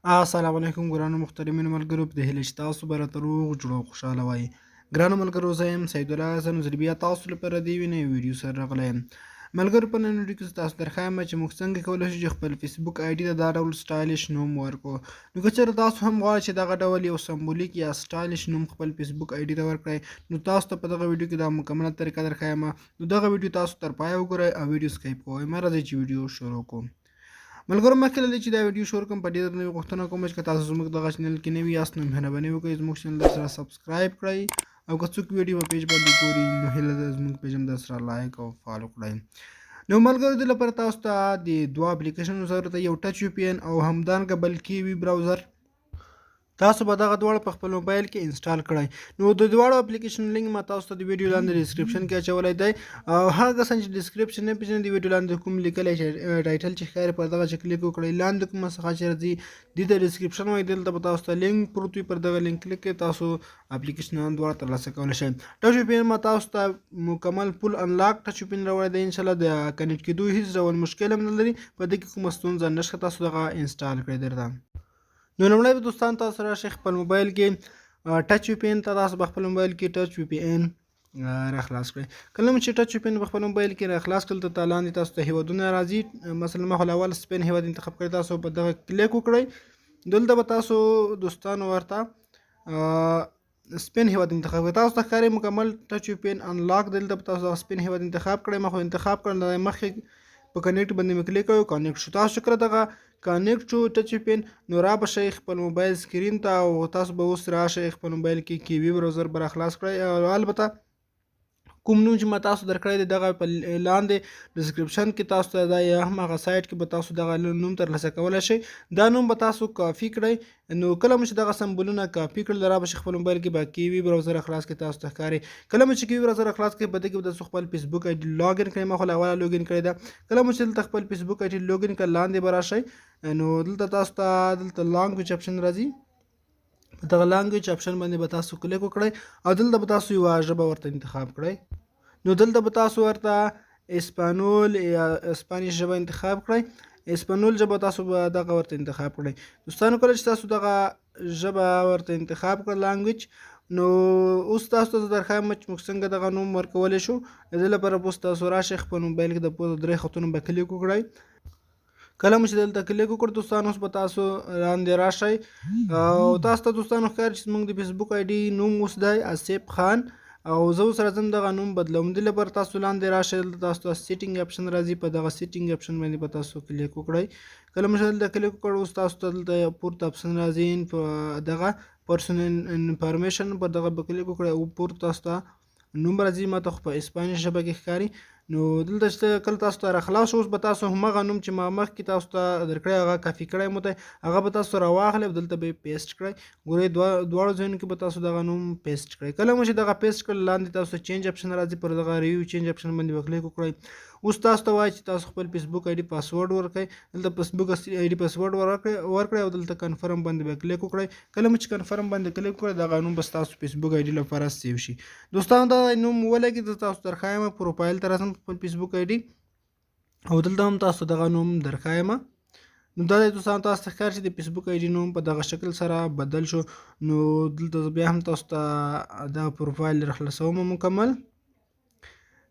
السلام علیکم ګرانو محترمینو ملګرو په دې هیله چې تاسو به راته روغ جوړ او خوشحاله وایي. ګرانو ملګرو زه یم سیدالله حسن زه بیا تاسو لپاره د یوې نوې ویډیو سره راغلی یم. ملګرو په نن ویډیو کې زه تاسو درښایم چې موږ څنګه کولی شو چې خپل فیسبوک آی ډي ته دا ډول سټایلش نوم ورکړو. نو که چېرې تاسو هم غواړئ چې دغه ډول یو سمبولیک یا سټایلش نوم خپل فیسبوک آی ډي ته ورکړئ نو تاسو ته په دغه ویډیو کې دا مکمله طریقه درښایم. نو دغه ویډیو تاسو تر پایه وګورئ او ویډیو سکیپ کوئ مه راځئ چې ویډیو شروع کوو. ملګرو مخکې له دې چې دا ویډیو شروع کړم په ډېر نوې غوښتنه کوم چې که تاسو زموږ دغه چینل کې نوي یاست نو مهرباني وکړئ زموږ چینل درسره سبسکرایب کړئ او که څوک ویډیو په پیج باندې ګوري نو هیله ده زموږ پیج هم درسره لایک او فالو کړئ. نو ملګرو دې لپاره تاسو ته د دوه اپلیکیشنونو ضرورت دی، یو ټچ وي پی ان او همدارنګه بل کیوي براوزر. تاسو به دغه دواړه په خپل موبایل کې انسټال کړئ. نو د دواړو اپلیکیشن لینک ما تاسو ته د ویډیو لاندې ډسکرپشن کې اچولی دی او هغه کسان چې ډسکرپشن نه پېژني د ویډیو لاندې کوم لیکلی ټایټل چې ښکاري پر دغه چې کلیک وکړئ لاندې کومه څخه چې راځي دې ته ډسکرپشن وایي دلته به تاسو ته لینک پروت وي پر دغه لینک کلیک کړئ تاسو اپلیکیشنان دواړه ترلاسه کولی شئ. ټچ وي پی ان ما تاسو ته مکمل فول انلاک ټچ وي پی ان راوړی دی انشاءالله د کنیکټ کېدو هېڅ ډول مشکل هم نه لري په دې کې کومه ستونزه نشته تاسو دغه انسټال کړئ درته. نو لومړی به دوستان تاسو راشئ خپل موبایل کې ټچ وي پی ان ته تاسو په خپل موبایل کې ټچ وي پی ان راخلاص کړئ. کله چې ټچ وي پی ان په خپل موبایل کې راخلاص کړل ته لاندې تاسو ته هیوادونه راځي، مثلا ما خو اول سپین هیواد انتخاب کړی تاسو په دغه کلیک وکړئ. دلته به تاسو دوستانو ورته سپین هیواد انتخاب کړئ. تاسو ته ښکاري مکمل ټچ وي پی ان انلاک دلته به تاسو سپین هیواد انتخاب کړئ. ما خو انتخاب کړل مخکې په کنیکټ باندې مې کلیک کړی کنیکټ شو. تاسو چې کله دغه کنیکټ شو ټچ وي پی ان نو را به شئ خپل موبایل سکرین ته او تاسو به اوس راشئ خپل موبایل کې کیوي براوزر به راخلاص کړئ او البته کوم نوم چې ما تاسو درکړی دی دغه په لاندې ډسکرپشن کې تاسو ته دا یا هم هغه سایټ کې به تاسو دغه نوم ترلاسه کولی شئ. دا نوم به تاسو کاپي کړئ. نو کله مو چې دغه سمبولونه کاپي کړل را به شئ خپل موبایل کې به کیوي براوزر خلاص کړئ. تاسو ته ښکاري کله مو چې کیوي براوزر خلاص کړئ په دې کې به تاسو خپل فیسبوک آی ډي لاګ ان کړئ. ما خو له اوله لاګ ان کړی ده. کله مو چې دلته خپل فیسبوک آی ډي لاګ ان کړئ لاندې به راشئ نو دلته تاسو ته دلته لانګویج اپشن راځي. په دغه لانګویج اپشن باندې به تاسو کلیک وکړئ او دلته به تاسو یوه ژبه ورته انتخاب کړئ. نو دلته به تاسو ورته اسپانول یا اسپانیش ژبه انتخاب کړئ. اسپانول ژبه تاسو به دغه ورته انتخاب کړئ. دوستانو کله چې تاسو دغه ژبه ورته انتخاب کړئ لانګویج نو اوس تاسو ته زه درښایم چې موږ څنګه دغه نوم ورکولی شو. د دې لپاره به اوس تاسو راشئ خپل موبایل کې د پورته درې خطونو به کلیک وکړئ. کله مو چې دلته کلیک وکړ دوستانو اوس به تاسو لاندې راشئ او تاسو ته دوستانو ښکاري چې زموږ د فیسبوک آی ډي نوم اوس دی آصف خان او زه اوس راځم دغه نوم بدلوم. دې لپاره تاسو لاندې راشئ دلته تاسو ته سیټینګ اپشن راځي په دغه سیټینګ اپشن باندې به تاسو کلیک وکړئ. کله مو چې دلته کلیک وکړ اوس تاسو ته دلته پورته اپشن راځي په دغه پرسنل انفارمیشن پر دغه به کلیک وکړئ او پورته تاسو ته نوم راځي. ما ته خو په اسپانیش ژبه کې ښکاري. نو دلته چې کله تاسو ته راخلاص شو اوس به تاسو همغه نوم چې ما مخکې تاسو ته درکړی هغه کاپي کړی مو دی هغه به تاسو راواخلئ او دلته به یې پیسټ کړئ. ګورئ دواړو ځایونو کې به تاسو دغه نوم پیسټ کړئ. کله مو چې دغه پیسټ کړل لاندې تاسو ته چینج اپشن راځي پر دغه ریویو چینج اپشن باندې به کلیک وکړئ. اوس تاسو ته وایي چې تاسو خپل فیسبوک آی ډي پاسورډ ورکړئ. دلته فیسبوک آی ډي پاسورډ ورکړئ او دلته کنفرم باندې به کلیک وکړئ. کله مو چې کنفرم باندې کلیک وکړئ دغه نوم به ستاسو فیسبوک آی ډي لپاره سیو شي. دوستانو دا نوم ولګي زه تاسو درښایم پروفایل ته راځم خپل فیسبوک آی ډي او دلته هم تاسو دغه نوم درښایم. نو دا د دوستانو تاسو ته ښکاري چې د فیسبوک آی ډي نوم په دغه شکل سره بدل شو. نو دلته بیا هم تاسو ته دغه پروفایل راخلاصوم مکمل.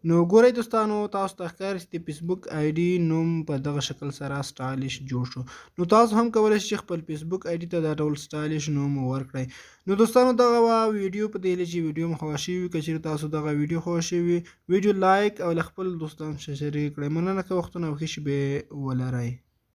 نو ګورئ دوستانو تاسو ته ښکاري چې د فیسبوک آی ډي نوم په دغه شکل سره سټایلش جوړ شو. نو تاسو هم کولی شئ خپل فیسبوک آی ډي ته دا ډول سټایلش نوم ورکړئ. نو دوستانو دغه ویډیو په دې هیله چې ویډیو مو خوښه شوې وي. که چیرې تاسو دغه ویډیو خوښه شوې وي ویډیو لایک او له خپلو دوستانو سره شریک کړئ. مننه که وختونه او ښې شېبې ولرئ.